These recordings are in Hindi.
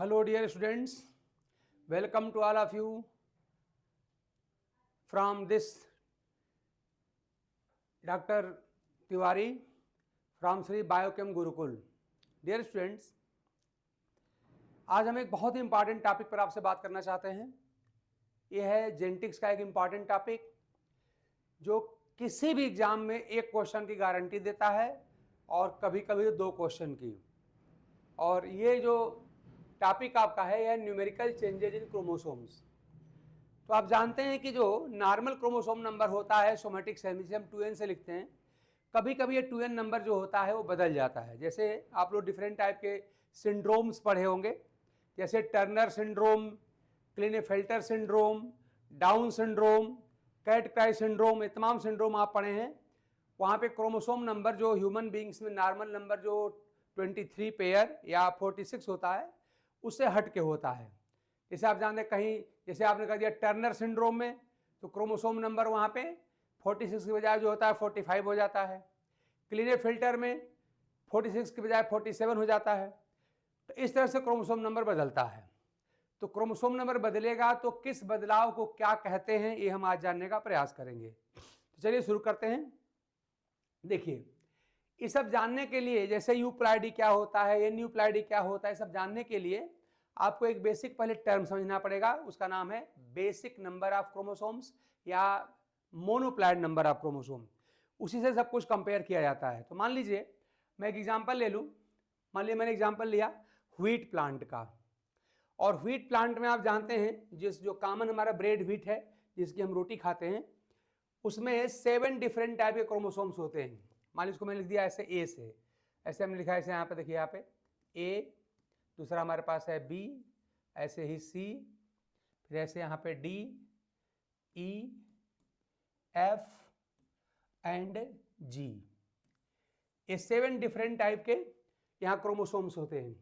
Hello dear students, welcome to all of you from this Dr. Tiwari from Sri Biochem Gurukul. Dear students, आज हम एक बहुत ही इंपॉर्टेंट टॉपिक पर आपसे बात करना चाहते हैं. यह है जेनेटिक्स का एक इंपॉर्टेंट टॉपिक जो किसी भी एग्जाम में एक क्वेश्चन की गारंटी देता है और कभी कभी 2 क्वेश्चन की. और ये जो टॉपिक आपका है यह न्यूमेरिकल चेंजेज इन क्रोमोसोम्स. तो आप जानते हैं कि जो नॉर्मल क्रोमोसोम नंबर होता है सोमेटिक सेल में, जिसे हम 2n से लिखते हैं, कभी कभी ये 2n नंबर जो होता है वो बदल जाता है. जैसे आप लोग डिफरेंट टाइप के सिंड्रोम्स पढ़े होंगे, जैसे Turner syndrome, Klinefelter syndrome, Down syndrome, cat cry syndrome, ये तमाम सिंड्रोम आप पढ़े हैं. वहाँ पे क्रोमोसोम नंबर जो ह्यूमन बींग्स में नॉर्मल नंबर जो 23 पेयर या 46 होता है उससे हट के होता है. जैसे आप जानते हैं कहीं, जैसे आपने कह दिया टर्नर सिंड्रोम में, तो क्रोमोसोम नंबर वहाँ पे 46 की बजाय जो होता है 45 हो जाता है. क्लिनेफेल्टर में 46 की बजाय 47 हो जाता है. तो इस तरह से क्रोमोसोम नंबर बदलता है. तो क्रोमोसोम नंबर बदलेगा तो किस बदलाव को क्या कहते हैं ये हम आज जानने का प्रयास करेंगे. तो चलिए शुरू करते हैं. देखिए, ये सब जानने के लिए, जैसे यूप्लॉइडी क्या होता है, एन्यूप्लॉइडी क्या होता है, सब जानने के लिए आपको एक बेसिक पहले टर्म समझना पड़ेगा. उसका नाम है बेसिक नंबर ऑफ क्रोमोसोम्स या मोनोप्लॉइड नंबर ऑफ क्रोमोसोम. उसी से सब कुछ कंपेयर किया जाता है. तो मान लीजिए मैं एक एग्जांपल ले लूं. मान लीजिए मैंने एग्जांपल लिया व्हीट प्लांट का. और व्हीट प्लांट में आप जानते हैं जिस जो कॉमन हमारा ब्रेड व्हीट है जिसकी हम रोटी खाते हैं, उसमें 7 डिफरेंट टाइप के क्रोमोसोम्स होते हैं. मान लीजिए इसको मैंने लिख दिया ऐसे ए से, ऐसे हमने लिखा है ऐसे, यहाँ पे देखिए, यहाँ पे ए, दूसरा हमारे पास है बी, ऐसे ही सी, फिर ऐसे यहाँ पे डी, ई, एफ एंड जी. ये 7 डिफरेंट टाइप के यहाँ क्रोमोसोम्स होते हैं.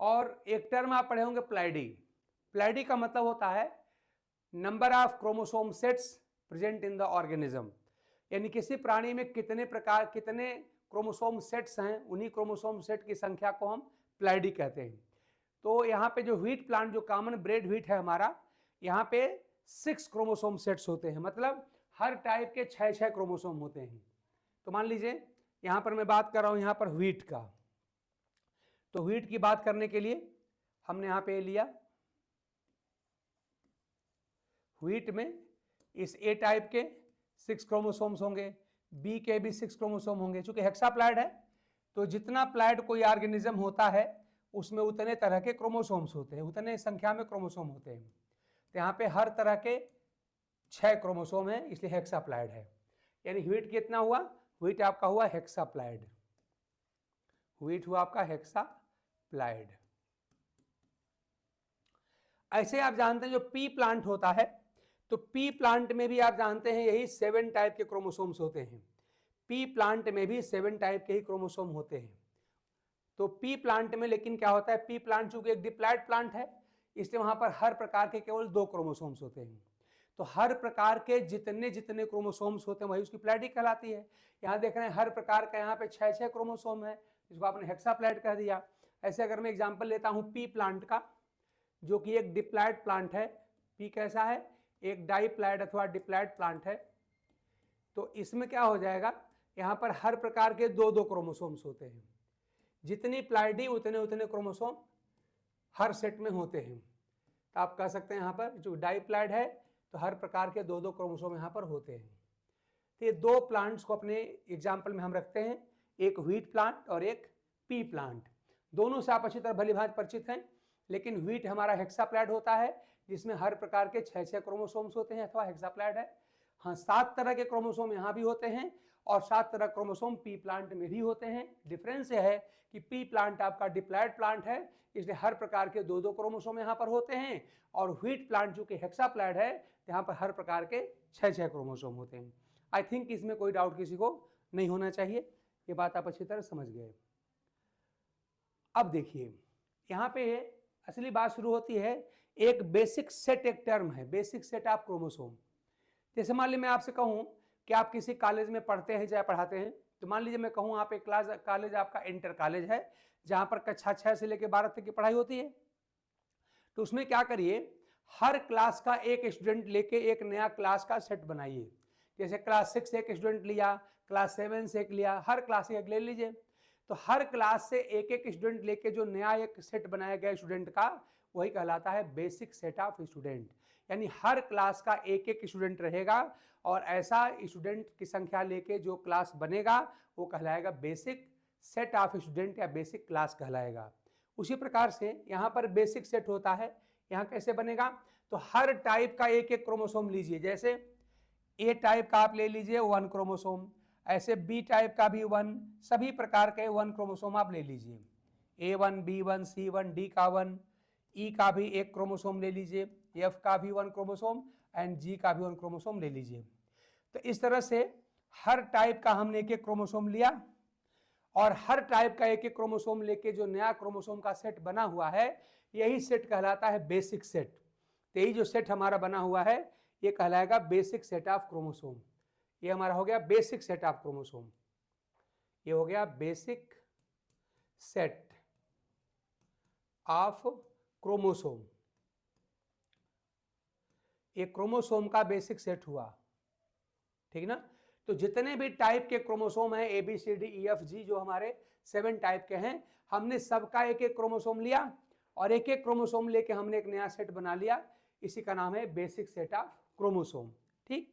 और एक टर्म आप पढ़े होंगे प्लाइडी. प्लाइडी का मतलब होता है number of chromosome sets present in the organism. यानी किसी प्राणी में कितने क्रोमोसोम सेट्स हैं, उन्हीं क्रोमोसोम सेट की संख्या को हम प्लाइडी कहते हैं. तो यहाँ पे जो व्हीट प्लांट, जो कॉमन ब्रेड व्हीट है हमारा, यहाँ पे 6 क्रोमोसोम सेट्स होते हैं. मतलब हर टाइप के 6 क्रोमोसोम होते हैं. तो मान लीजिए यहाँ पर मैं बात कर रहा हूँ यहाँ पर व्हीट का. तो व्हीट की बात करने के लिए हमने यहाँ पे लिया, व्हीट में इस ए टाइप के 6 क्रोमोसोम्स होंगे, बी के भी 6 क्रोमोसोम होंगे. चूंकि हेक्साप्लॉइड है तो जितना प्लॉइड कोई ऑर्गेनिज्म होता है उसमें उतने तरह के क्रोमोसोम्स होते हैं, उतने संख्या में क्रोमोसोम होते हैं. तो यहाँ पे हर तरह के 6 क्रोमोसोम है, इसलिए हेक्साप्लॉइड है. यानी व्हीट कितना हुआ, व्हीट आपका हुआ हेक्साप्लॉइड. व्हीट हुआ आपका हेक्साप्लॉइड. ऐसे आप जानते हैं जो पी प्लांट होता है, तो पी प्लांट में भी आप जानते हैं यही 7 टाइप के क्रोमोसोम्स होते हैं. पी प्लांट में भी 7 टाइप के ही क्रोमोसोम होते हैं. तो पी प्लांट में लेकिन क्या होता है, पी प्लांट चूंकि एक डिप्लॉइड प्लांट है इसलिए वहां पर हर प्रकार के केवल 2 क्रोमोसोम्स होते हैं. तो हर प्रकार के जितने जितने क्रोमोसोम्स होते हैं वही उसकी प्लॉइडी कहलाती है. यहाँ देख रहे हैं हर प्रकार का यहाँ पे 6 क्रोमोसोम है, जिसको आपने हेक्साप्लॉइड कह दिया. ऐसे अगर मैं एग्जाम्पल लेता हूँ पी प्लांट का, जो कि एक डिप्लॉइड प्लांट है. पी कैसा है, एक डाइप्लॉइड अथवा डिप्लॉइड प्लांट है. तो इसमें क्या हो जाएगा, यहाँ पर हर प्रकार के 2-2 क्रोमोसोम्स होते हैं. जितनी प्लॉइडी उतने उतने क्रोमोसोम हर सेट में होते हैं. तो आप कह सकते हैं यहाँ पर जो डाइप्लॉइड है तो हर प्रकार के 2-2 क्रोमोसोम यहाँ पर होते हैं. तो ये 2 प्लांट्स को अपने एग्जाम्पल में हम रखते हैं, एक व्हीट प्लांट और एक पी प्लांट. दोनों से आप अच्छी तरह भली भांति परिचित हैं. लेकिन व्हीट हमारा हेक्साप्लॉइड होता है जिसमें हर प्रकार के 6 क्रोमोसोम्स होते हैं अथवा हेक्साप्लॉइड है. हाँ, 7 तरह के क्रोमोसोम यहाँ भी होते हैं और 7 तरह क्रोमोसोम पी प्लांट में भी होते हैं. डिफरेंस यह है कि पी प्लांट आपका डिप्लॉइड प्लांट है इसलिए हर प्रकार के 2-2 क्रोमोसोम यहाँ पर होते हैं. और व्हीट प्लांट चूंकि हेक्साप्लॉइड है यहाँ पर हर प्रकार के 6 क्रोमोसोम होते हैं. आई थिंक इसमें कोई डाउट किसी को नहीं होना चाहिए. ये बात आप अच्छी तरह समझ गए. अब देखिए यहाँ पे असली बात शुरू होती है. एक बेसिक सेट, एक टर्म है बेसिक सेट ऑफ क्रोमोसोम. जैसे मान लीजिए मैं आपसे कहूं कि आप किसी कॉलेज में पढ़ते हैं चाहे पढ़ाते हैं, तो मान लीजिए मैं कहूँ आप एक कॉलेज आपका इंटर कॉलेज है जहाँ पर कक्षा 6 से लेकर 12 तक की पढ़ाई होती है। तो उसमें क्या करिए, हर क्लास का एक स्टूडेंट लेके एक नया क्लास का सेट बनाइए। जैसे क्लास 6 से एक स्टूडेंट लिया, क्लास 7 से एक लिया, हर क्लास से एक ले लीजिए। तो हर क्लास से एक एक स्टूडेंट लेके जो नया एक सेट बनाया गया स्टूडेंट का, वही कहलाता है बेसिक सेट ऑफ स्टूडेंट। यानी हर क्लास का एक एक स्टूडेंट रहेगा और ऐसा स्टूडेंट की संख्या लेके जो क्लास बनेगा वो कहलाएगा बेसिक सेट ऑफ स्टूडेंट या बेसिक क्लास कहलाएगा। उसी प्रकार से यहाँ पर बेसिक सेट होता है, यहाँ कैसे बनेगा, तो हर टाइप का एक एक क्रोमोसोम लीजिए। जैसे ए टाइप का आप ले लीजिए 1 क्रोमोसोम, ऐसे बी टाइप का भी 1, सभी प्रकार के 1 क्रोमोसोम आप ले लीजिए। A1, B1, C1, D का 1, E का भी एक क्रोमोसोम ले लीजिए, F का भी 1 क्रोमोसोम एंड G का भी 1 क्रोमोसोम ले लीजिए। तो इस तरह से हर टाइप का हमने एक एक क्रोमोसोम लिया और हर टाइप का एक एक क्रोमोसोम लेके जो नया क्रोमोसोम का सेट बना हुआ है, यही सेट कहलाता है बेसिक सेट। तो यही जो सेट हमारा बना हुआ है ये कहलाएगा बेसिक सेट ऑफ क्रोमोसोम। ये हमारा हो गया बेसिक सेट ऑफ क्रोमोसोम, ये हो गया बेसिक सेट ऑफ क्रोमोसोम। ये क्रोमोसोम का बेसिक सेट हुआ, ठीक ना। तो जितने भी टाइप के क्रोमोसोम हैं ABCDEFG जो हमारे 7 टाइप के हैं, हमने सबका एक एक क्रोमोसोम लिया और एक एक क्रोमोसोम लेके हमने एक नया सेट बना लिया, इसी का नाम है बेसिक सेट ऑफ क्रोमोसोम। ठीक,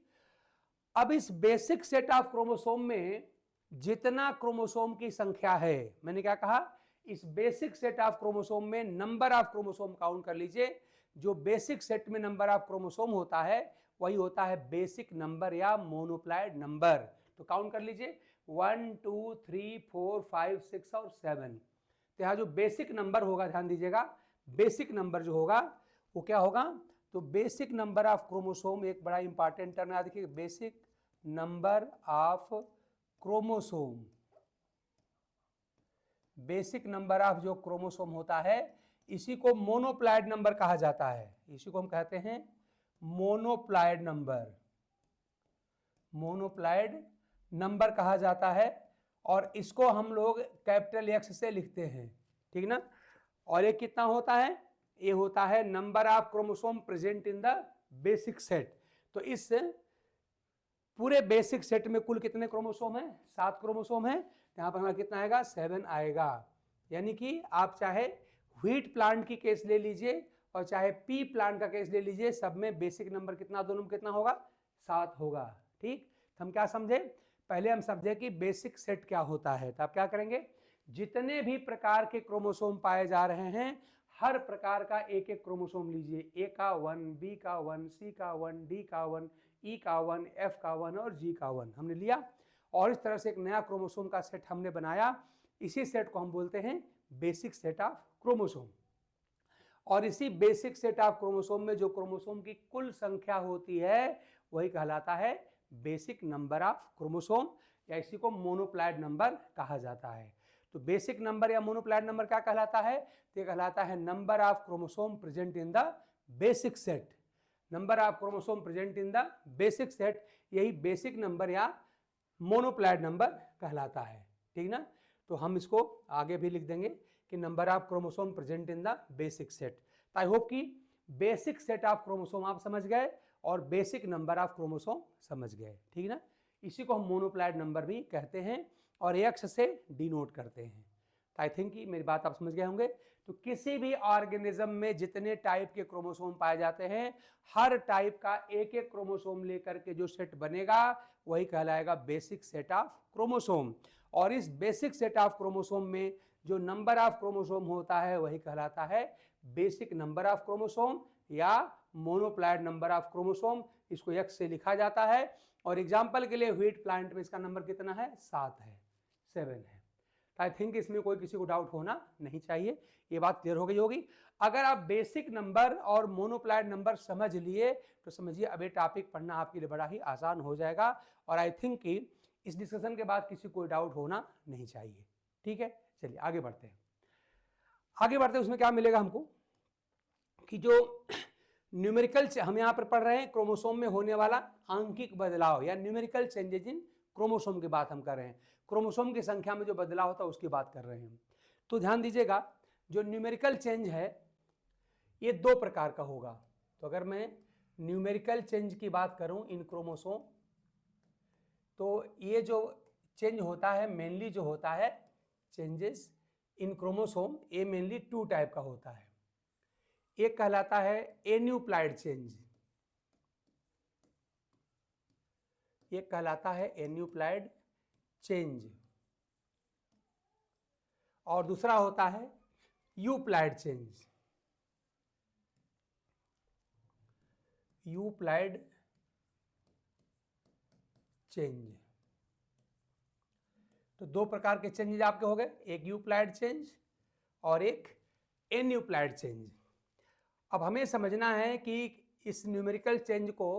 अब इस बेसिक सेट ऑफ क्रोमोसोम में जितना क्रोमोसोम की संख्या है, मैंने क्या कहा, इस बेसिक सेट ऑफ क्रोमोसोम में नंबर ऑफ क्रोमोसोम काउंट कर लीजिए। जो बेसिक सेट में नंबर ऑफ क्रोमोसोम होता है वही होता है बेसिक नंबर या मोनोप्लाइड नंबर। तो काउंट कर लीजिए 1 2 3 4 5 6 और 7। तो यहाँ जो बेसिक नंबर होगा, ध्यान दीजिएगा, बेसिक नंबर जो होगा वो क्या होगा, तो बेसिक नंबर ऑफ क्रोमोसोम, एक बड़ा इंपॉर्टेंट टर्म याद रखिए, basic number of chromosome. Basic number of जो क्रोमोसोम होता है इसी को मोनोप्लाइड नंबर कहा जाता है। इसी को हम कहते हैं मोनोप्लाइड नंबर, मोनोप्लाइड नंबर कहा जाता है। और इसको हम लोग कैपिटल X से लिखते हैं, ठीक ना। और ये कितना होता है, ये होता है number of chromosome present in the basic set. तो इस पूरे बेसिक सेट में कुल कितने क्रोमोसोम हैं, 7 क्रोमोसोम हैं। यहाँ पर हमारा कितना आएगा, 7 आएगा। यानी कि आप चाहे व्हीट प्लांट की केस ले लीजिए और चाहे पी प्लांट का केस ले लीजिए, सब में बेसिक नंबर कितना, दोनों में कितना होगा, 7 होगा। ठीक, हम क्या समझे, पहले हम समझे कि बेसिक सेट क्या होता है। तो आप क्या करेंगे, जितने भी प्रकार के क्रोमोसोम पाए जा रहे हैं हर प्रकार का एक एक क्रोमोसोम लीजिए, ए का 1, बी का 1, सी का 1, डी का 1, ई का 1, एफ का 1 और जी का 1 हमने लिया और इस तरह से एक नया क्रोमोसोम का सेट हमने बनाया। इसी सेट को हम बोलते हैं बेसिक सेट ऑफ क्रोमोसोम। और इसी बेसिक सेट ऑफ क्रोमोसोम में जो क्रोमोसोम की कुल संख्या होती है वही कहलाता है बेसिक नंबर ऑफ क्रोमोसोम, या इसी को मोनोप्लाइड नंबर कहा जाता है। तो बेसिक नंबर या मोनोप्लाइड नंबर क्या कहलाता है, तो ये कहलाता है number of chromosome present in the basic set. Number of chromosome present in the basic set, यही बेसिक नंबर या मोनोप्लाइड नंबर कहलाता है, ठीक ना। तो हम इसको आगे भी लिख देंगे कि number of chromosome present in the basic set. I hope कि बेसिक सेट ऑफ क्रोमोसोम आप समझ गए और बेसिक नंबर ऑफ क्रोमोसोम समझ गए, ठीक ना। इसी को हम मोनोप्लाइड नंबर भी कहते हैं और एक्स से डिनोट करते हैं। तो आई थिंक कि मेरी बात आप समझ गए होंगे। तो किसी भी ऑर्गेनिज्म में जितने टाइप के क्रोमोसोम पाए जाते हैं, हर टाइप का एक एक क्रोमोसोम लेकर के जो सेट बनेगा वही कहलाएगा बेसिक सेट ऑफ क्रोमोसोम। और इस बेसिक सेट ऑफ क्रोमोसोम में जो नंबर ऑफ क्रोमोसोम होता है वही कहलाता है बेसिक नंबर ऑफ क्रोमोसोम या मोनोप्लाइड नंबर ऑफ क्रोमोसोम। इसको एक्स से लिखा जाता है और एग्जाम्पल के लिए व्हीट प्लांट में इसका नंबर कितना है, 7 है, 7 है। आई थिंक इसमें कोई किसी को डाउट होना नहीं चाहिए, ये बात क्लियर हो गई होगी। अगर आप बेसिक नंबर और मोनोप्लाइड नंबर समझ लिए तो समझिए अब ये टॉपिक पढ़ना आपके लिए बड़ा ही आसान हो जाएगा। और आई थिंक कि इस डिस्कशन के बाद किसी को डाउट होना नहीं चाहिए, ठीक है। चलिए आगे बढ़ते हैं। आगे बढ़ते उसमें क्या मिलेगा हमको कि जो न्यूमेरिकल हम यहाँ पर पढ़ रहे हैं क्रोमोसोम में होने वाला आंकिक बदलाव या न्यूमेरिकल चेंजेस इन क्रोमोसोम की बात हम कर रहे हैं, क्रोमोसोम की संख्या में जो बदलाव होता है उसकी बात कर रहे हैं। तो ध्यान दीजिएगा, जो न्यूमेरिकल चेंज है ये दो प्रकार का होगा। तो अगर मैं न्यूमेरिकल चेंज की बात करूं इन क्रोमोसोम, तो ये जो चेंज होता है मेनली जो होता है चेंजेस इन क्रोमोसोम, ये मेनली 2 टाइप का होता है। एक कहलाता है एन्यूप्लाइड चेंज, एक कहलाता है एन्यूप्लाइड चेंज, और दूसरा होता है यूप्लाइड चेंज, यूप्लाइड चेंज। तो दो प्रकार के चेंजेज आपके हो गए, एक यूप्लाइड चेंज और एक एन्यूप्लाइड चेंज। अब हमें समझना है कि इस न्यूमेरिकल चेंज को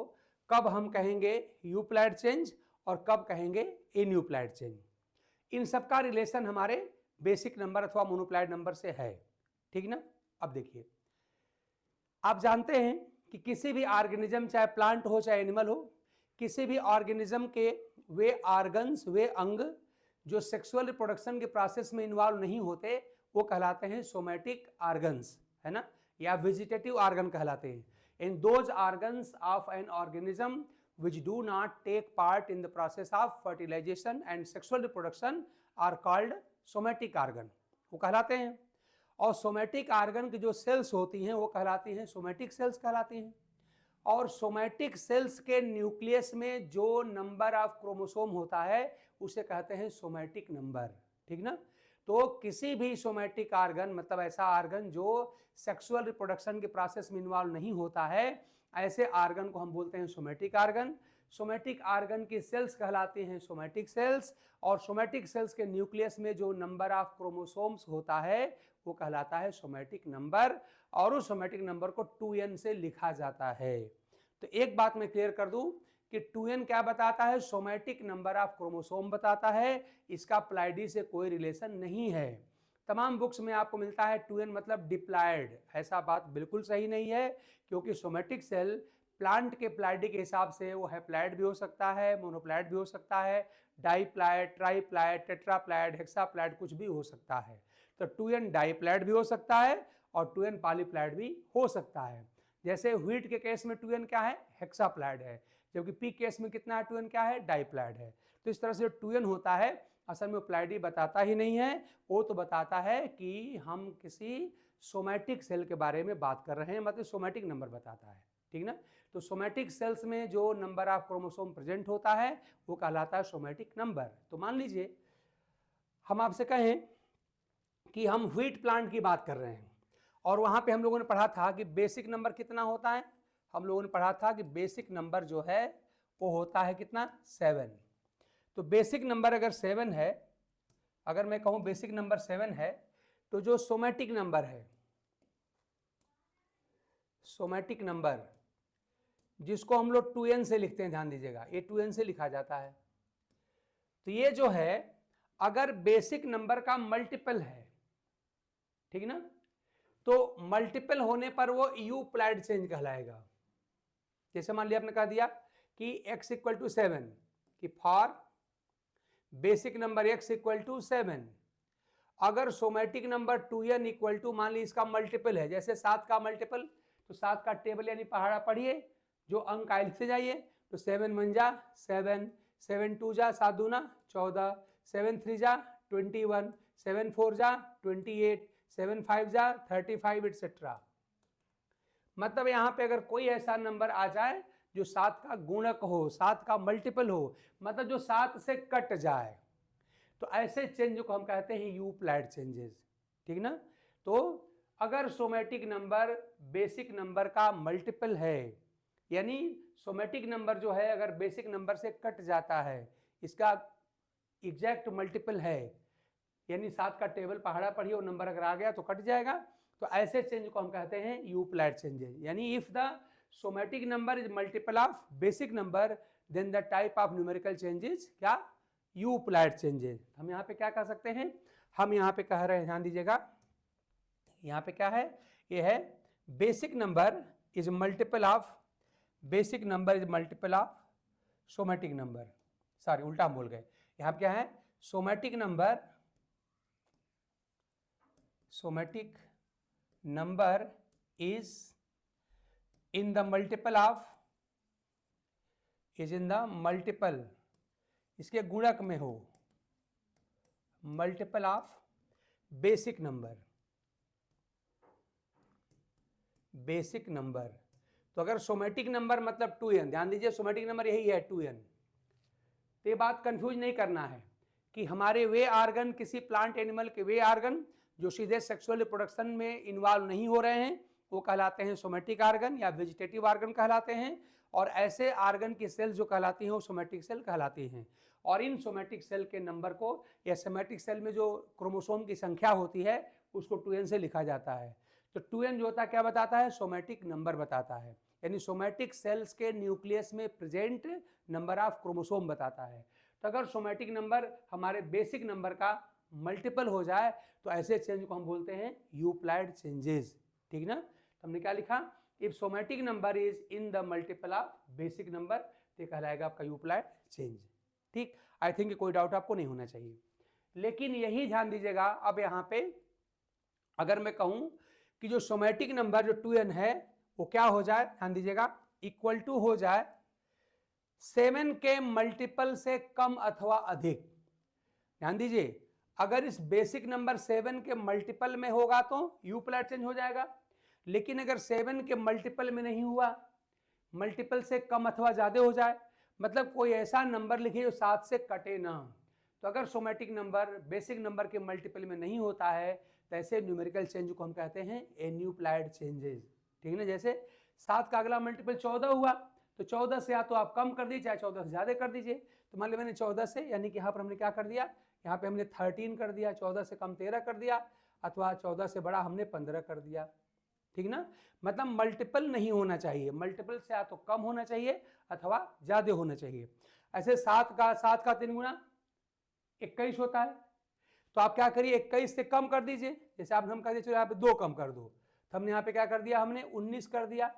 कब हम कहेंगे यूप्लाइड चेंज और कब कहेंगे एन्यूप्लाइड चेंज। इन सब का रिलेशन हमारे बेसिक नंबर अथवा मोनोप्लाइड नंबर से है, ठीक ना। अब देखिए, आप जानते हैं कि किसी भी ऑर्गेनिज्म, चाहे प्लांट हो चाहे एनिमल हो, किसी भी ऑर्गेनिज्म के वे ऑर्गन्स, वे अंग जो सेक्सुअल रिप्रोडक्शन के प्रोसेस में इन्वॉल्व नहीं होते वो कहलाते हैं सोमैटिक ऑर्गन्स, है ना, या वेजिटेटिव ऑर्गन कहलाते हैं। In those organs of an organism which do not take part in the process of fertilization and sexual reproduction are called somatic organ, वो कहलाते हैं। और सोमैटिक ऑर्गन की जो सेल्स होती हैं वो कहलाती हैं सोमैटिक सेल्स कहलाती हैं। और सोमैटिक सेल्स के न्यूक्लियस में जो नंबर ऑफ क्रोमोसोम होता है उसे कहते हैं सोमैटिक नंबर, ठीक ना। तो किसी भी सोमैटिक ऑर्गन, मतलब ऐसा ऑर्गन जो सेक्सुअल रिप्रोडक्शन के प्रोसेस में इन्वॉल्व नहीं होता है, ऐसे ऑर्गन को हम बोलते हैं सोमैटिक ऑर्गन। सोमैटिक ऑर्गन की सेल्स कहलाती हैं सोमैटिक सेल्स, और सोमैटिक सेल्स के न्यूक्लियस में जो नंबर ऑफ क्रोमोसोम्स होता है वो कहलाता है सोमैटिक नंबर, और उस सोमैटिक नंबर को 2n से लिखा जाता है। तो एक बात मैं क्लियर कर दूं कि 2n क्या बताता है, सोमैटिक नंबर ऑफ क्रोमोसोम बताता है, इसका प्लाइडी से कोई रिलेशन नहीं है। तमाम बुक्स में आपको मिलता है 2n मतलब डिप्लाइड, ऐसा बात बिल्कुल सही नहीं है, क्योंकि सोमैटिक सेल प्लांट के प्लाइडी के हिसाब से वो हैप्लाइड भी हो सकता है, मोनोप्लाइड भी हो सकता है, डाईप्लाइड, ट्राईप्लाइड, टेट्राप्लाइड, हेक्साप्लाइड, कुछ भी हो सकता है। तो 2n डाईप्लाइड भी हो सकता है और 2n पॉलीप्लाइड भी हो सकता है। जैसे व्हीट के केस में 2n क्या है, हेक्साप्लाइड है, जबकि पी केस में कितना है, 2n क्या है, डाईप्लाइड है। तो इस तरह से 2n होता है, असल में प्लाइडी बताता ही नहीं है, वो तो बताता है कि हम किसी सोमैटिक सेल के बारे में बात कर रहे हैं, मतलब सोमैटिक नंबर बताता है, ठीक ना। तो सोमैटिक सेल्स में जो नंबर ऑफ क्रोमोसोम प्रेजेंट होता है वो कहलाता है सोमैटिक नंबर। तो मान लीजिए हम आपसे कहें कि हम व्हीट प्लांट की बात कर रहे हैं, और वहां पे हम लोगों ने पढ़ा था कि बेसिक नंबर कितना होता है, हम लोगों ने पढ़ा था कि बेसिक नंबर जो है वो होता है कितना, 7। तो बेसिक नंबर अगर 7 है, अगर मैं कहूं बेसिक नंबर 7 है, तो जो सोमैटिक नंबर है, सोमैटिक नंबर जिसको हम लोग 2n से लिखते हैं, ध्यान दीजिएगा ये 2n से लिखा जाता है। तो ये जो है अगर बेसिक नंबर का मल्टीपल है, ठीक ना, तो मल्टीपल होने पर वो यूप्लाइड चेंज कहलाएगा। जैसे मान लिया आपने कह दिया कि x = 7, कि फॉर बेसिक नंबर x = 7, अगर सोमैटिक नंबर 2n = मान ली इसका मल्टीपल है, जैसे 7 का मल्टीपल, तो 7 का टेबल यानी पहाड़ा पढ़िए, जो अंक आए लिखते जाइए। तो 7 1 जा 7, 7 2 जा 7 दूना 14, 7 3 जा 21, 7 4 जा 28, 7 5 जा 35 एटसेट्रा। मतलब यहाँ पे अगर कोई ऐसा नंबर आ जाए जो 7 का गुणक हो, 7 का मल्टीपल हो, मतलब जो 7 से कट जाए, तो ऐसे चेंज को हम कहते हैं यूप्लाइड चेंजेस, ठीक ना। तो अगर सोमैटिक नंबर बेसिक नंबर का मल्टीपल है, यानी सोमैटिक नंबर जो है अगर बेसिक नंबर से कट जाता है, इसका एग्जैक्ट मल्टीपल है, यानी 7 का टेबल पहाड़ा पढ़िए और नंबर अगर आ गया तो कट जाएगा, तो ऐसे चेंज को हम कहते हैं यूप्लाइड चेंजेस। यानी if the somatic number is multiple of basic number then the type of numerical changes क्या, यूप्लाइड चेंजेस। हम यहाँ पे क्या कह सकते हैं, हम यहाँ पे कह रहे हैं, ध्यान दीजिएगा, यहाँ पे क्या है, ये है basic number is multiple of, basic number is multiple of somatic number. Sorry उल्टा हम बोल गए, यहाँ क्या है, somatic number is in the multiple of, इसके गुणक में हो, मल्टीपल ऑफ बेसिक नंबर। तो अगर सोमैटिक नंबर मतलब 2n, ध्यान दीजिए सोमैटिक नंबर यही है 2n। तो ये बात कंफ्यूज नहीं करना है कि हमारे वे आर्गन, किसी प्लांट एनिमल के वे आर्गन जो सीधे सेक्सुअल रिप्रोडक्शन में इन्वॉल्व नहीं हो रहे हैं वो कहलाते हैं सोमैटिक आर्गन या वेजिटेटिव आर्गन कहलाते हैं, और ऐसे आर्गन की सेल जो कहलाती हैं वो सोमैटिक सेल कहलाती हैं। और इन सोमैटिक सेल के नंबर को, या सोमैटिक सेल में जो क्रोमोसोम की संख्या होती है उसको 2n से लिखा जाता है। तो 2n जो होता है क्या बताता है, सोमैटिक नंबर बताता है, यानी सोमैटिक सेल्स के न्यूक्लियस में प्रेजेंट नंबर ऑफ क्रोमोसोम बताता है। तो अगर सोमैटिक नंबर हमारे बेसिक नंबर का मल्टीपल हो जाए तो ऐसे चेंज को हम बोलते हैं यूप्लाइड चेंजेस, ठीक ना। तो हमने क्या लिखा, if somatic number is in the multiple of basic number, तो कहलाएगा आपका यूप्लाइड चेंज, ठीक। आई थिंक कोई डाउट आपको नहीं होना चाहिए। लेकिन यही ध्यान दीजिएगा, अब यहाँ पे अगर मैं कहूँ कि जो सोमैटिक नंबर जो 2n है वो क्या हो जाए, ध्यान दीजिएगा, इक्वल टू हो जाए 7 के मल्टीपल से कम अथवा अधिक। ध्यान दीजिए, अगर इस बेसिक नंबर 7 के मल्टीपल में होगा तो यूप्लाइड चेंज हो जाएगा, लेकिन अगर 7 के मल्टीपल में नहीं हुआ, मल्टीपल से कम अथवा ज्यादा हो जाए, मतलब कोई ऐसा नंबर लिखिए जो 7 से कटे ना। तो अगर सोमैटिक नंबर बेसिक नंबर के मल्टीपल में नहीं होता है तो ऐसे न्यूमेरिकल चेंज को हम कहते हैं एन्यूप्लाइड चेंजेस, ठीक है ना। जैसे 7 का अगला मल्टीपल 14 हुआ तो 14 से या तो आप कम कर दीजिए चाहे 14 से ज्यादा कर दीजिए। तो मान लो मैंने 14 से, यानी कि यहाँ पर हमने क्या कर दिया, यहाँ पे हमने 13 कर दिया, 14 से कम 13 कर दिया, अथवा 14 से बड़ा हमने 15 कर दिया, ठीक ना। मतलब मल्टीपल नहीं होना चाहिए, मल्टीपल से या तो कम होना चाहिए अथवा ज्यादा होना चाहिए। ऐसे 7 का 3 गुना 21 होता है, तो आप क्या करिए 21 से कम कर दीजिए। जैसे आप हम कर दिए चलो यहाँ पे 2 कम कर दो, तो हमने यहाँ पे क्या कर दिया, हमने 19 कर दिया,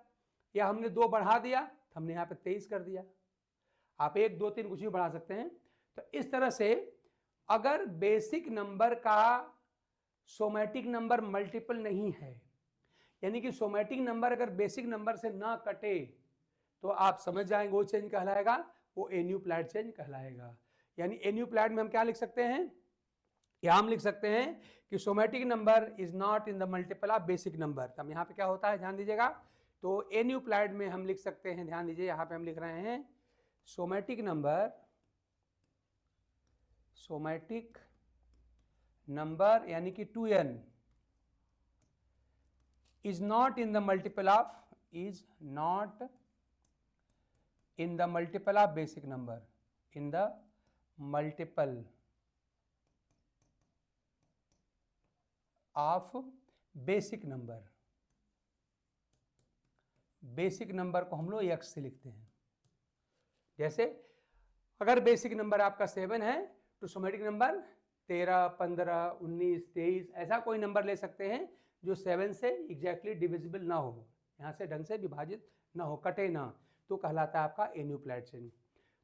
या हमने 2 बढ़ा दिया तो हमने यहाँ पे 23 कर दिया। आप 1 2 3 कुछ भी बढ़ा सकते हैं। तो इस तरह से अगर बेसिक नंबर का सोमैटिक नंबर मल्टीपल नहीं है, यानी कि सोमैटिक नंबर अगर बेसिक नंबर से ना कटे, तो आप समझ जाएंगे वो चेंज कहलाएगा, वो एन्यूप्लाइड चेंज कहलाएगा। यानी एन्यूप्लाइड में हम क्या लिख सकते हैं, या हम लिख सकते हैं कि somatic number is not in the multiple of basic number. तब यहाँ पे क्या होता है ध्यान दीजिएगा, तो एन्यूप्लाइड में हम लिख सकते हैं, ध्यान दीजिए यहाँ पे हम लिख रहे हैं सोमैटिक नंबर यानी कि 2n is not in the multiple of basic number, in the multiple of basic number। Basic number को हम लोग x से लिखते हैं। जैसे अगर बेसिक नंबर आपका 7 है तो सोमैटिक नंबर 13 15 19 23 ऐसा कोई नंबर ले सकते हैं जो 7 से एग्जैक्टली डिविजिबल ना हो, यहाँ से ढंग से विभाजित ना हो, कटे ना, तो कहलाता है आपका एन्यूप्लाइड चेंज।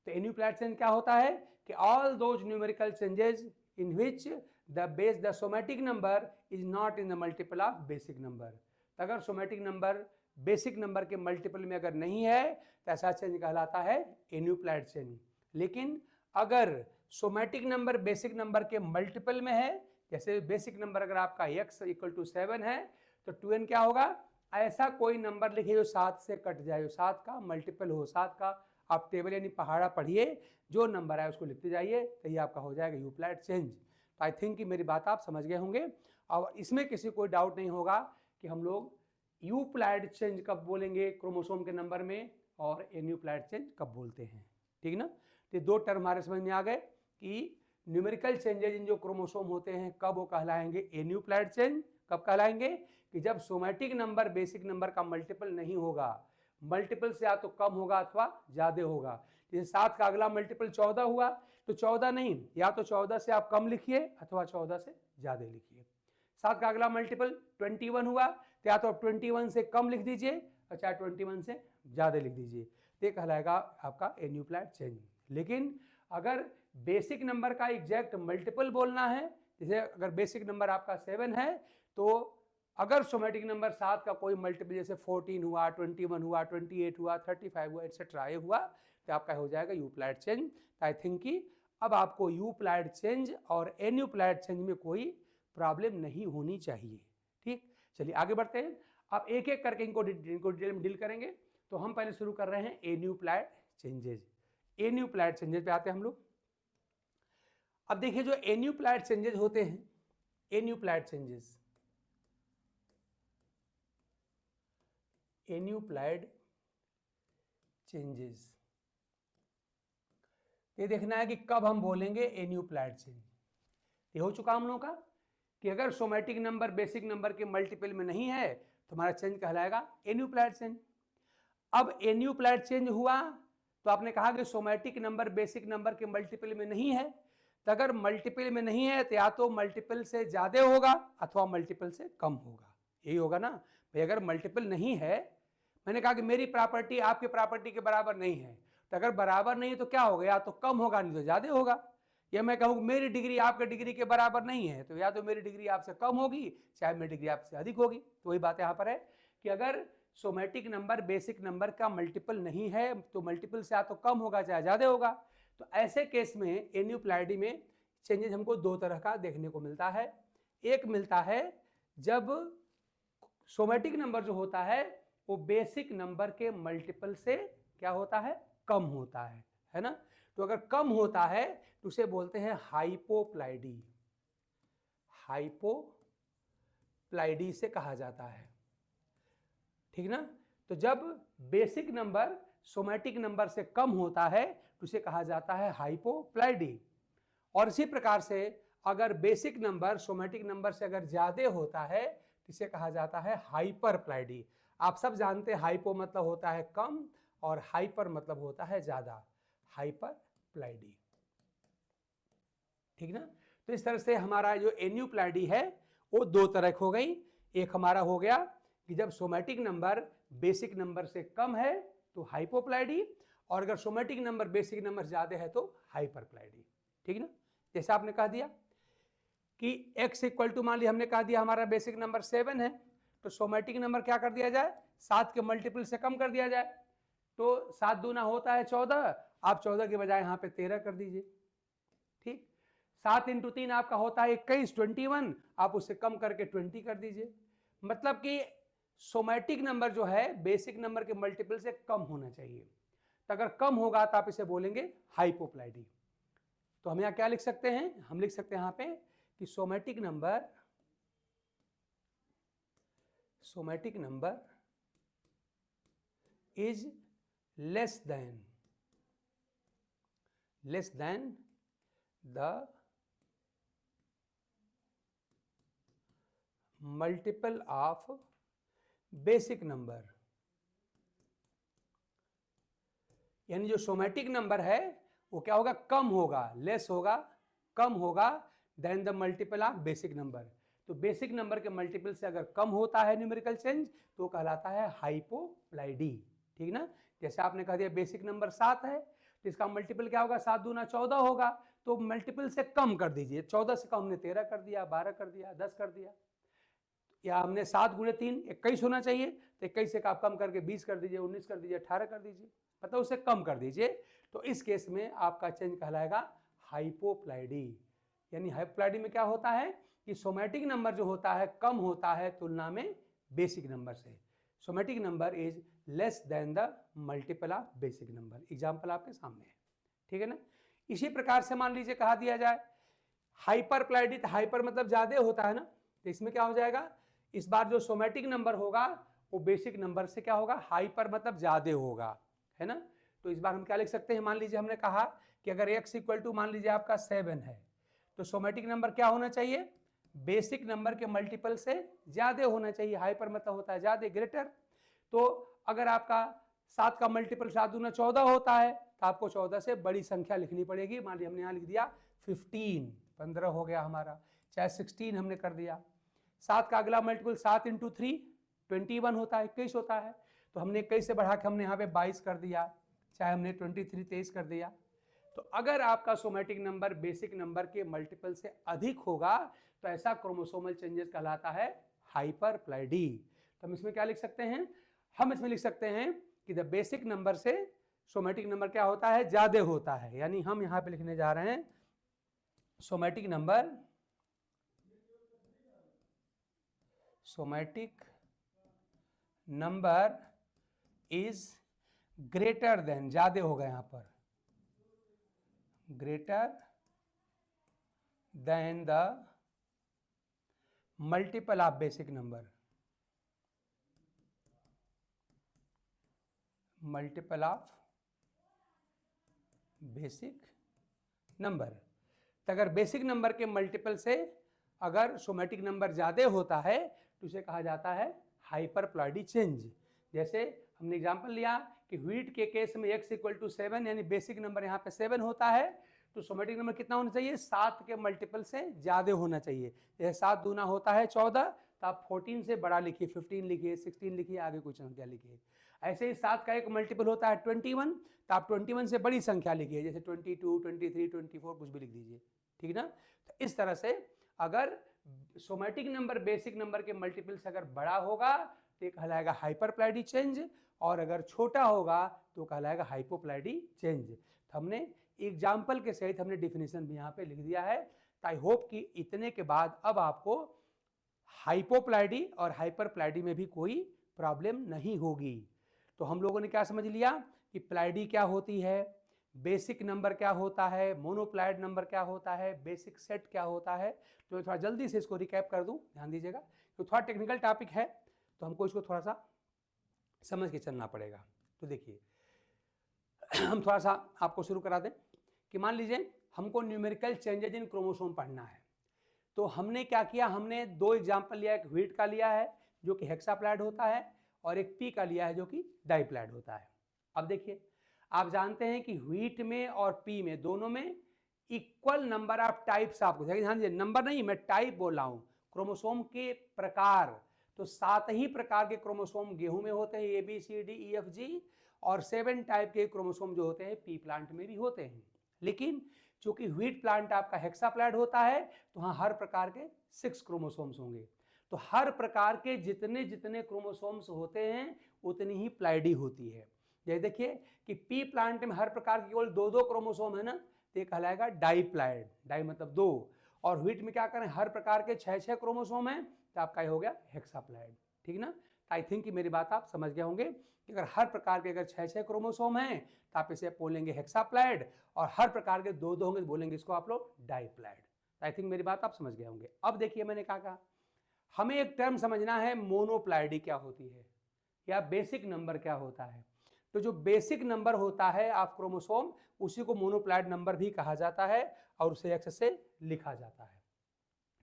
तो एन्यूप्लाइड चेंज क्या होता है कि all those numerical changes in which the somatic number is not in the multiple of basic number. तो अगर सोमैटिक नंबर बेसिक नंबर के मल्टीपल में अगर नहीं है तो ऐसा चेंज कहलाता है एन्यूप्लाइड चेंज। लेकिन अगर सोमैटिक नंबर बेसिक नंबर के मल्टीपल में है, जैसे बेसिक नंबर अगर आपका x = 7 है तो 2n क्या होगा, ऐसा कोई नंबर लिखिए जो 7 से कट जाए, जो 7 का मल्टीपल हो, 7 का आप टेबल यानी पहाड़ा पढ़िए, जो नंबर है उसको लिखते जाइए, तो ये आपका हो जाएगा यूप्लाइड चेंज। तो आई थिंक कि मेरी बात आप समझ गए होंगे, और इसमें किसी कोई डाउट नहीं होगा कि हम लोग यूप्लाइड चेंज कब बोलेंगे क्रोमोसोम के नंबर में और एन्यूप्लाइड चेंज कब बोलते हैं, ठीक ना। तो 2 टर्म हमारे समझ में आ गए कि न्यूमेरिकल चेंजेज इन जो क्रोमोसोम होते हैं कब वो कहलाएंगे एन्यूप्लाइड चेंज, कब कहलाएंगे कि जब सोमैटिक नंबर बेसिक नंबर का मल्टीपल नहीं होगा, मल्टीपल से या तो कम होगा अथवा ज्यादा होगा। जैसे 7 का अगला मल्टीपल 14 हुआ तो 14 नहीं, या तो 14 से आप कम लिखिए अथवा 14 से ज्यादा लिखिए। 7 का अगला मल्टीपल 21 हुआ तो या तो आप 21 से कम लिख दीजिए और चाहे 21 से ज्यादा लिख दीजिए, ये कहलाएगा आपका एन्यूप्लाइड चेंज। लेकिन अगर बेसिक नंबर का एग्जैक्ट मल्टीपल बोलना है, जैसे अगर बेसिक नंबर आपका 7 है, तो अगर सोमेटिक नंबर 7 का कोई मल्टीपल जैसे 14 हुआ, 21 हुआ, 28 हुआ, 35 हुआ, एटसेट्रा ये हुआ, तो आपका हो जाएगा यूक्लिड चेंज। आई थिंक कि अब आपको यूक्लिड चेंज और एन्यूक्लिड चेंज में कोई प्रॉब्लम नहीं होनी चाहिए। ठीक, चलिए आगे बढ़ते हैं। अब एक एक करके इनको डिटेल में डील करेंगे। तो हम पहले शुरू कर रहे हैं एन्यूक्लिड चेंजेज। एन्यूक्लिड चेंजेज पे आते हैं हम लोग। अब देखिए जो एन्यूक्लिड चेंजेज होते हैं, एन्यूक्लिड चेंजेस, एन्यूक्लिड चेंजेस, ये देखना है कि कब हम बोलेंगे एन्यूक्लिड चेंज। ये हो चुका हम लोगों का कि अगर सोमेटिक नंबर बेसिक नंबर के मल्टीपल में नहीं है तो हमारा चेंज कहलाएगा एन्यूक्लिड चेंज। अब एन्यूक्लिड चेंज हुआ तो आपने कहा कि सोमेटिक नंबर बेसिक नंबर के मल्टीपल में नहीं है, तो अगर मल्टीपल में नहीं है तो या तो मल्टीपल से ज्यादा होगा अथवा मल्टीपल से कम होगा, यही होगा ना भाई। अगर मल्टीपल नहीं है, मैंने कहा कि मेरी प्रॉपर्टी आपके प्रॉपर्टी के बराबर नहीं है, तो अगर बराबर नहीं है तो क्या होगा, या तो कम होगा नहीं तो ज्यादा होगा। या मैं कहूँ मेरी डिग्री आपके डिग्री के बराबर नहीं है, तो या तो मेरी डिग्री आपसे कम होगी चाहे मेरी डिग्री आपसे अधिक होगी। तो वही बात यहाँ पर है कि अगर सोमेटिक नंबर बेसिक नंबर का मल्टीपल नहीं है तो मल्टीपल से या तो कम होगा चाहे ज्यादा होगा। तो ऐसे केस में एन्यूक्लिडी में चेंजेस हमको दो तरह का देखने को मिलता है। एक मिलता है जब सोमेटिक नंबर जो होता है वो बेसिक नंबर के मल्टीपल से क्या होता है, कम होता है ना। तो अगर कम होता है तो उसे बोलते हैं हाइपोप्लाइडी, हाइपोप्लाइडी से कहा जाता है, ठीक ना। तो जब बेसिक नंबर सोमेटिक नंबर से कम होता है तो उसे कहा जाता है हाइपोप्लाइडी। और इसी प्रकार से अगर बेसिक नंबर सोमेटिक नंबर से अगर ज्यादा होता है तो इसे कहा जाता है हाइपरप्लाइडी। आप सब जानते हैं हाइपो मतलब होता है कम और हाइपर मतलब होता है ज्यादा, हाइपरप्लाइडी, ठीक ना। तो इस तरह से हमारा जो एन्यूक्लिडी है वो दो तरह की हो गई। एक हमारा हो गया कि जब सोमेटिक नंबर बेसिक नंबर से कम है तो हाइपोप्लाइडी, और अगर सोमेटिक नंबर बेसिक नंबर ज्यादा है तो हाइपरप्लाइडी, ठीक ना। जैसे आपने कह दिया कि x इक्वल टू, मान लिया हमने कह दिया हमारा बेसिक नंबर 7 है, तो सोमेटिक नंबर क्या कर दिया जाए, 7 के मल्टीपल से कम कर दिया जाए। तो 7 दूना होता है 14, आप 14 के बजाय यहाँ पे 13 कर दीजिए, ठीक। 7 इंटू 3 आपका होता है 21, 21, आप उससे कम करके 20 कर दीजिए। मतलब कि सोमेटिक नंबर जो है बेसिक नंबर के मल्टीपल से कम होना चाहिए। तो अगर कम होगा तो आप इसे बोलेंगे हाइपोप्लाइडी। तो हम यहाँ क्या लिख सकते हैं, हम लिख सकते हैं यहाँ पे कि somatic number is less than the multiple of basic number. यानी जो सोमेटिक नंबर है वो क्या होगा, कम होगा, लेस होगा, कम होगा than the multiple of basic number. तो बेसिक नंबर के मल्टीपल से अगर कम होता है न्यूमेरिकल चेंज तो कहलाता है हाइपोप्लाइडी, ठीक ना। जैसे आपने कह दिया बेसिक नंबर 7 है तो इसका मल्टीपल क्या होगा, 7 दूना 14 होगा, तो मल्टीपल से कम कर दीजिए। 14 से कम हमने 13 कर दिया, 12 कर दिया, 10 कर दिया। या हमने 7 गुणे 3 21 होना चाहिए, तो 21 से आप कम करके 20 कर दीजिए, 19 कर दीजिए, 18 कर दीजिए, मतलब उसे कम कर दीजिए। तो इस केस में आपका चेंज कहलाएगा हाइपोप्लाइडी। यानी हाइपोप्लाइडी में क्या होता है कि सोमेटिक नंबर जो होता है कम होता है तुलना में बेसिक नंबर से। Somatic number is less than the multiple of basic number. Example आपके सामने है, ठीक है ना। इसी प्रकार से मान लीजिए कहा दिया जाए हाइपरप्लाइडी, तो हाइपर मतलब ज्यादा होता है ना, तो इसमें क्या हो जाएगा, इस बार जो सोमेटिक नंबर होगा वो बेसिक नंबर से क्या होगा, हाइपर मतलब ज्यादा होगा, है ना। तो इस बार हम क्या लिख सकते हैं, मान लीजिए हमने कहा कि अगर x इक्वल टू मान लीजिए आपका 7 है तो सोमेटिक नंबर क्या होना चाहिए, बेसिक नंबर के मल्टीपल से ज्यादा होना चाहिए। हाइपर मतलब होता है ज्यादा, ग्रेटर। तो अगर आपका 7 का मल्टीपल 7 दूना 14 होता है तो आपको 14 से बड़ी संख्या लिखनी पड़ेगी। मान लीजिए हमने यहाँ लिख दिया 15 हो गया हमारा, चाहे 16 हमने कर दिया। 7 का अगला मल्टीपल 7 इंटू 3 21 होता है, 21 होता है, तो हमने 21 से बढ़ा के हमने यहाँ पे 22 कर दिया, चाहे हमने 23 कर दिया। तो अगर आपका सोमैटिक नंबर बेसिक नंबर के मल्टीपल से अधिक होगा तो ऐसा क्रोमोसोमल चेंजेस कहलाता है हाइपरप्लॉइडी। तो हम इसमें क्या लिख सकते हैं, हम इसमें लिख सकते हैं कि द बेसिक नंबर से सोमैटिक नंबर क्या होता है, ज्यादा होता है। यानी हम यहां पे लिखने जा रहे हैं somatic number is greater than, ज्यादा होगा यहां पर, greater than the multiple of basic number, multiple of basic number. तो अगर बेसिक नंबर के मल्टीपल से अगर सोमैटिक नंबर ज्यादा होता है तो उसे कहा जाता है हाइपरप्लॉइडी चेंज। जैसे हमने एग्जांपल लिया कि व्हीट के केस में x = 7, यानी बेसिक नंबर यहाँ पे 7 होता है, तो सोमैटिक नंबर कितना होना चाहिए, 7 के मल्टीपल से ज्यादा होना चाहिए। जैसे 7 दूना होता है 14, तो आप 14 से बड़ा लिखिए, 15 लिखिए, 16 लिखिए, आगे कुछ संख्या लिखिए। ऐसे ही 7 का एक मल्टीपल होता है 21, तो आप 21 से बड़ी संख्या लिखिए, जैसे 22, 23, 24 कुछ भी लिख दीजिए, ठीक ना। तो इस तरह से अगर सोमैटिक नंबर बेसिक नंबर के मल्टीपल से अगर बड़ा होगा तो कहलाएगा हाइपरप्लॉइडी चेंज, और अगर छोटा होगा तो कहलाएगा हाइपोप्लॉइडी चेंज। तो हमने एग्जाम्पल के सहित हमने डिफिनेशन भी यहाँ पे लिख दिया है। आई होप कि इतने के बाद अब आपको हाइपोप्लॉइडी और हाइपरप्लॉइडी में भी कोई प्रॉब्लम नहीं होगी। तो हम लोगों ने क्या समझ लिया कि प्लॉइडी क्या होती है, बेसिक नंबर क्या होता है, मोनोप्लॉइड नंबर क्या होता है, बेसिक सेट क्या होता है। तो थोड़ा जल्दी से इसको रिकैप कर दूं, ध्यान दीजिएगा, तो थोड़ा टेक्निकल टॉपिक है तो हमको इसको थोड़ा सा समझ के चलना पड़ेगा। तो देखिए हम थोड़ा सा आपको शुरू करा दें कि मान लीजिए हमको न्यूमेरिकल चेंजेज इन क्रोमोसोम पढ़ना है। तो हमने क्या किया, हमने दो एग्जाम्पल लिया, एक व्हीट का लिया है जो कि हेक्साप्लॉइड होता है, और एक पी का लिया है जो कि डाइप्लॉइड होता है। अब देखिए आप जानते हैं कि व्हीट में और पी में दोनों में इक्वल नंबर ऑफ टाइप्स, आपको ध्यान दीजिए, नंबर नहीं मैं टाइप बोल रहा हूं, क्रोमोसोम के प्रकार। तो 7 ही प्रकार के क्रोमोसोम गेहूं में होते हैं, ABCDEFG, और 7 टाइप के क्रोमोसोम जो होते हैं पी प्लांट में भी होते हैं। लेकिन चूंकि व्हीट प्लांट आपका हेक्साप्लॉइड होता है तो वहां हर प्रकार के 6 क्रोमोसोम्स होंगे। तो हर प्रकार के जितने जितने क्रोमोसोम्स होते हैं उतनी ही प्लाइडी होती है। जैसे देखिए कि पी प्लांट में हर प्रकार के केवल 2-2 क्रोमोसोम है ना, तो ये कहलाएगा डाइप्लॉइड, डाई मतलब 2। और व्हीट में क्या करें, हर प्रकार के 6-6 क्रोमोसोम है, तो आपका ये हो गया हेक्साप्लॉइड, ठीक ना। आई थिंक कि मेरी बात आप समझ गए होंगे कि अगर हर प्रकार के अगर 6-6 क्रोमोसोम हैं तो आप इसे बोलेंगे हेक्साप्लॉइड, और हर प्रकार के 2-2 होंगे तो बोलेंगे इसको आप लोग डाइप्लॉइड। आई थिंक मेरी बात आप समझ गए होंगे। अब देखिए मैंने कहा हमें एक टर्म समझना है, मोनोप्लॉइडी क्या होती है या बेसिक नंबर क्या होता है। तो जो बेसिक नंबर होता है ऑफ क्रोमोसोम उसी को मोनोप्लॉइड नंबर भी कहा जाता है, और उसे एक्स से लिखा जाता है,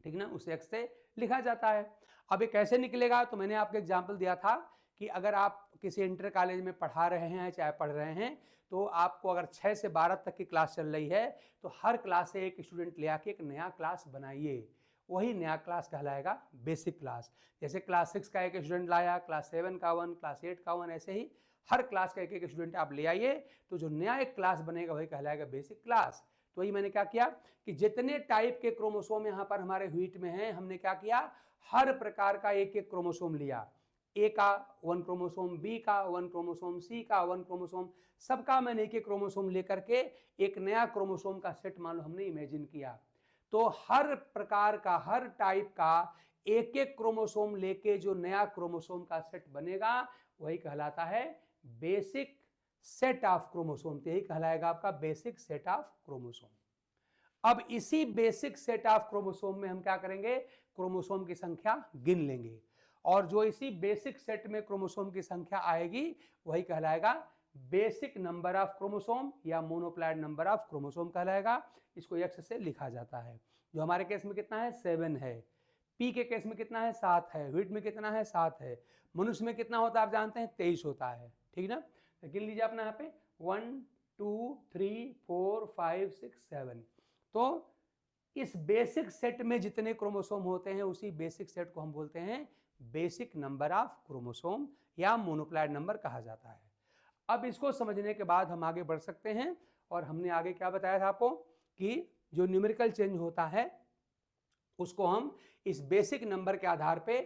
ठीक ना, उसे एक्स से लिखा जाता है। अब ये कैसे निकलेगा, तो मैंने आपको एग्जांपल दिया था कि अगर आप किसी इंटर कॉलेज में पढ़ा रहे हैं चाहे पढ़ रहे हैं, तो आपको अगर 6 से 12 तक की क्लास चल रही है तो हर क्लास से एक स्टूडेंट ले आके एक नया क्लास बनाइए, वही नया क्लास कहलाएगा बेसिक क्लास। जैसे क्लास 6 का एक स्टूडेंट लाया, क्लास 7 का 1, क्लास 8 का 1, ऐसे ही हर क्लास का एक एक स्टूडेंट आप ले आइए, तो जो नया एक क्लास बनेगा वही कहलाएगा बेसिक क्लास। तो वही मैंने क्या किया कि जितने टाइप के क्रोमोसोम यहाँ पर हमारे व्हीट में हैं, हमने क्या किया, हर प्रकार का एक एक क्रोमोसोम लिया, ए का 1 क्रोमोसोम, बी का 1 क्रोमोसोम, सी का 1 क्रोमोसोम, सबका मैंने एक एक क्रोमोसोम लेकर के एक नया क्रोमोसोम का सेट मान लो हमने इमेजिन किया। तो हर प्रकार का हर टाइप का एक एक क्रोमोसोम लेके जो नया क्रोमोसोम का सेट बनेगा वही कहलाता है बेसिक सेट ऑफ क्रोमोसोम। तो यही कहलाएगा आपका बेसिक सेट ऑफ क्रोमोसोम। अब इसी बेसिक सेट ऑफ क्रोमोसोम में हम क्या करेंगे, क्रोमोसोम की संख्या गिन लेंगे, और जो इसी बेसिक सेट में क्रोमोसोम की संख्या आएगी वही कहलाएगा बेसिक नंबर ऑफ क्रोमोसोम या मोनोप्लॉइड नंबर ऑफ क्रोमोसोम कहलाएगा। इसको एक्स से लिखा जाता है। जो हमारे केस में कितना है, 7 है, पी के केस में कितना है, 7 है, व्हीट में कितना है, 7 है, मनुष्य में कितना होता है आप जानते हैं, 23 होता है, ठीक ना। तो गिन लीजिए अपना यहाँ पे 1 2 3 4 5 6 7। तो इस बेसिक सेट में जितने क्रोमोसोम होते हैं उसी बेसिक सेट को हम बोलते हैं बेसिक नंबर ऑफ क्रोमोसोम या मोनोप्लॉइड नंबर कहा जाता है। अब इसको समझने के बाद हम आगे बढ़ सकते हैं और हमने आगे क्या बताया था आपको कि जो न्यूमेरिकल चेंज होता है उसको हम इस बेसिक नंबर के आधार पे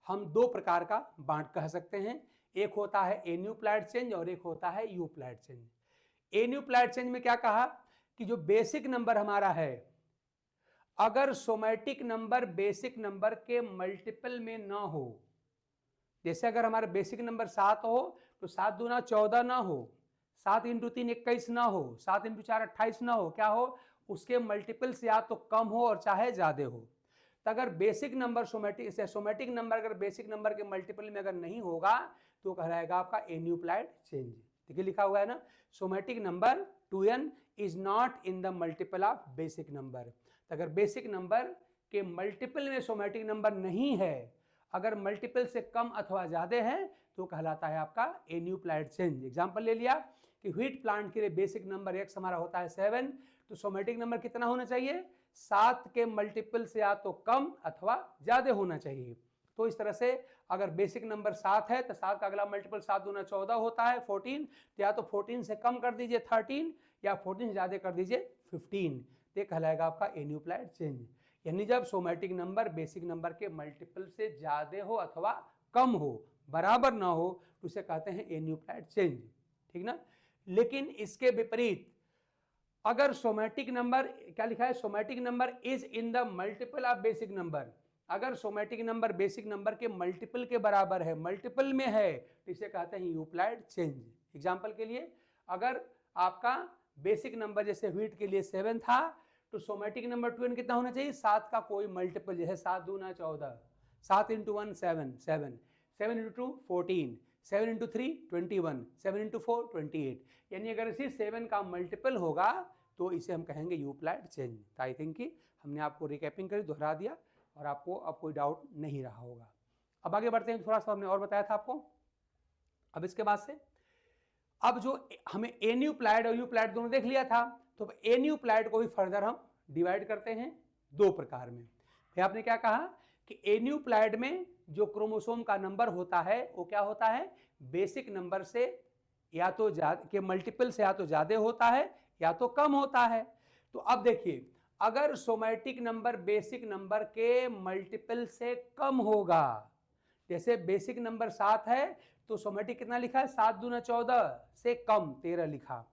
हम दो प्रकार का बांट कह सकते हैं। एक होता है एन्यूप्लाइड चेंज और एक होता है यूप्लाइड चेंज। एन्यूप्लाइड चेंज में क्या कहा कि जो बेसिक नंबर हमारा है, अगर सोमैटिक नंबर बेसिक नंबर के मल्टीपल में ना हो, जैसे अगर हमारा बेसिक नंबर 7 हो तो 7 दूना 14 ना हो, 7 इंटू 3 21 ना हो, 7 इंटू 4 28 ना हो, क्या हो, उसके मल्टीपल से या तो कम हो और चाहे ज्यादा हो। तो अगर बेसिक नंबर सोमैटिक नंबर अगर बेसिक नंबर के मल्टीपल में अगर नहीं होगा तो कहलाएगा आपका एन्यूप्लाइड चेंज। देखिए लिखा हुआ है ना, somatic number 2n is not in the multiple of basic number. अगर बेसिक नंबर के मल्टीपल में सोमैटिक नंबर नहीं है, अगर मल्टीपल से कम अथवा ज्यादा है तो कहलाता है आपका एन्यूप्लाइड चेंज। एग्जांपल ले लिया कि व्हीट प्लांट के लिए बेसिक नंबर x हमारा होता है 7, तो सोमैटिक नंबर कितना होना चाहिए, 7 के मल्टीपल से या तो कम अथवा ज्यादा होना चाहिए। तो इस तरह से अगर बेसिक नंबर 7 है तो 7 का अगला मल्टीपल 7 दूना 14 होता है 14, तो या तो 14 से कम कर दीजिए 13 या 14 से ज्यादा कर दीजिए 15, ये कहलाएगा आपका एन्यूप्लाइड चेंज। यानी जब सोमैटिक नंबर बेसिक नंबर के मल्टीपल से ज्यादा हो अथवा कम हो, बराबर ना हो, तो उसे कहते हैं एन्यूप्लाइड चेंज, ठीक ना। लेकिन इसके विपरीत अगर सोमैटिक नंबर, क्या लिखा है, somatic number is in the multiple of basic number, अगर सोमैटिक नंबर बेसिक नंबर के मल्टीपल के बराबर है, मल्टीपल में है, तो इसे कहते हैं यूप्लाइड चेंज। एग्जांपल के लिए अगर आपका बेसिक नंबर जैसे व्हीट के लिए 7 था, तो सोमैटिक नंबर 2n कितना होना चाहिए, 7 का कोई मल्टीपल, जैसे 7 दूना 14, 7 इंटू 1 7, 7 इंटू 2 14, 7 इंटू 3 21, 7 इंटू 4 28, यानी अगर इसी 7 का मल्टीपल होगा तो इसे हम कहेंगे यूप्लाइड चेंज। तो आई थिंक कि हमने आपको रिकैपिंग करी, दोहरा दिया और आपको अब कोई डाउट नहीं रहा होगा। अब आगे बढ़ते हैं, थोड़ा सा हमने और बताया था आपको। अब इसके बाद से अब जो हमें एन्यूप्लाइड और यूप्लाइड दोनों देख लिया था, तो एन्यूप्लाइड को भी फर्दर हम डिवाइड करते हैं दो प्रकार में। फिर आपने क्या कहा कि एन्यूप्लाइड में जो क्रोमोसोम का नंबर होता है वो क्या होता है, बेसिक नंबर से या तो के मल्टीपल से या तो ज्यादा होता है या तो कम होता है। तो अब देखिए, अगर सोमैटिक नंबर बेसिक नंबर के मल्टीपल से कम होगा, जैसे बेसिक नंबर 7 है तो सोमैटिक कितना लिखा है, 7 दूना 14 से कम 13 लिखा,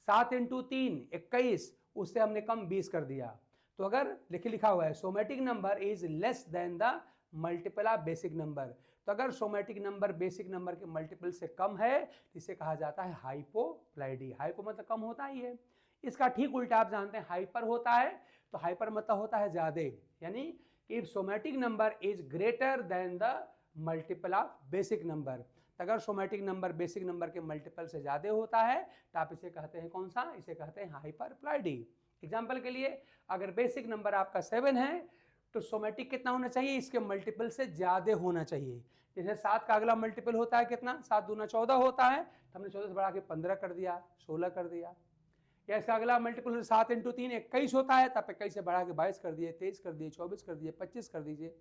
7 इंटू 3 21, उससे हमने कम 20 कर दिया। तो अगर लिखा हुआ है somatic number is less than the multiple of basic number, तो अगर सोमैटिक नंबर बेसिक नंबर के मल्टीपल से कम है तो इसे कहा जाता है हाइपोप्लाइडी। हाइपो मतलब कम होता ही है, इसका ठीक उल्टा आप जानते हैं हाइपर होता है, तो हाइपर मतलब होता है ज्यादा, यानी if somatic number is greater than the multiple of basic number, अगर सोमैटिक नंबर बेसिक नंबर के मल्टीपल से ज्यादा होता है तो आप इसे कहते हैं कौन सा, इसे कहते हैं हाइपरप्लाइडी। एग्जांपल के लिए अगर बेसिक नंबर आपका 7 है तो सोमैटिक कितना होना चाहिए, इसके मल्टीपल से ज्यादा होना चाहिए। जैसे 7 का अगला मल्टीपल होता है कितना, 7 दूना 14 होता है, तो हमने 14 से बढ़ा के 15 कर दिया, 16 कर दिया। या इसका अगला मल्टीपल 7 इंटू 3 21 होता है, तब 21 से बढ़ा के 22 कर दिए, 23 कर दिए, 24 कर दिए, 25 कर दीजिए,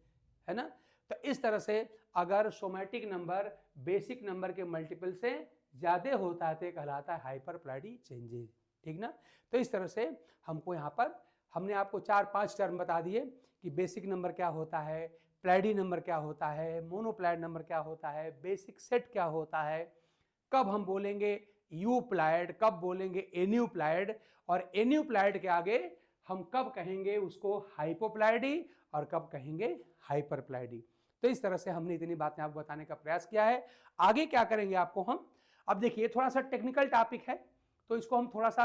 है ना। तो इस तरह से अगर सोमैटिक नंबर बेसिक नंबर के मल्टीपल से ज्यादा होता है तो कहलाता है हाइपरप्लाइडी चेंजेज, ठीक ना। तो इस तरह से हमको यहाँ पर हमने आपको 4-5 टर्म बता दिए कि बेसिक नंबर क्या होता है, प्लाइडी नंबर क्या होता है, मोनोप्लाइड नंबर क्या होता है, बेसिक सेट क्या होता है, कब हम बोलेंगे यूप्लाइड, कब बोलेंगे एन्यूप्लाइड, और एन्यूप्लाइड के आगे हम कब कहेंगे उसको हाइपोप्लाइडी और कब कहेंगे हाइपरप्लाइडी। तो इस तरह से हमने इतनी बातें आपको बताने का प्रयास किया है। आगे क्या करेंगे आपको हम, अब देखिए थोड़ा सा टेक्निकल टॉपिक है तो इसको हम थोड़ा सा,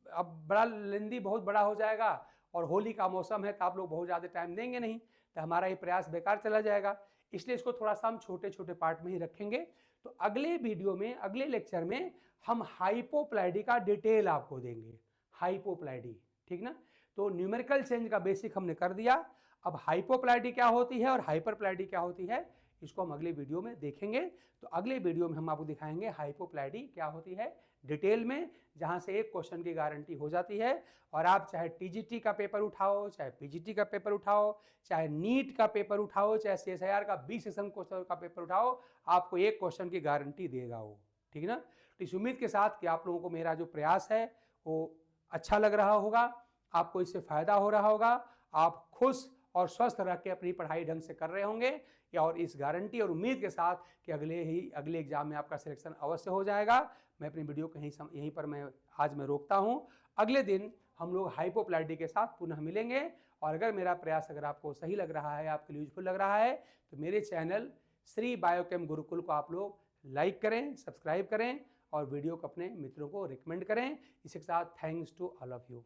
अब बड़ा लेंदी बहुत बड़ा हो जाएगा और होली का मौसम है तो आप लोग बहुत ज़्यादा टाइम देंगे नहीं, तो हमारा ये प्रयास बेकार चला जाएगा, इसलिए इसको थोड़ा सा हम छोटे छोटे पार्ट में ही रखेंगे। तो अगले वीडियो में, अगले लेक्चर में हम हाइपोप्लाइडी का डिटेल आपको देंगे, हाइपोप्लाइडी, ठीक ना। तो न्यूमेरिकल चेंज का बेसिक हमने कर दिया, अब हाइपोप्लाइडी क्या होती है और हाइपरप्लाइडी क्या होती है इसको हम अगले वीडियो में देखेंगे। तो अगले वीडियो में हम आपको दिखाएंगे हाइपोप्लाइडी क्या होती है डिटेल में, जहां से एक क्वेश्चन की गारंटी हो जाती है, और आप चाहे टीजीटी का पेपर उठाओ, चाहे पीजीटी का पेपर उठाओ, चाहे नीट का पेपर उठाओ, चाहे सीएसआईआर का 20 सेशन क्वेश्चन का पेपर उठाओ, आपको एक क्वेश्चन की गारंटी देगा वो, ठीक ना। तो इस उम्मीद के साथ कि आप लोगों को मेरा जो प्रयास है वो अच्छा लग रहा होगा, आपको इससे फ़ायदा हो रहा होगा, आप खुश और स्वस्थ रह के अपनी पढ़ाई ढंग से कर रहे होंगे, या और इस गारंटी और उम्मीद के साथ कि अगले एग्जाम में आपका सिलेक्शन अवश्य हो जाएगा, मैं अपनी वीडियो को यहीं पर आज मैं रोकता हूँ। अगले दिन हम लोग हाइपोप्लाइडी के साथ पुनः मिलेंगे। और अगर मेरा प्रयास अगर आपको सही लग रहा है, आपके लिए यूजफुल लग रहा है, तो मेरे चैनल श्री बायोकेम गुरुकुल को आप लोग लाइक करें, सब्सक्राइब करें और वीडियो को अपने मित्रों को रिकमेंड करें। इसके साथ thanks to all of you.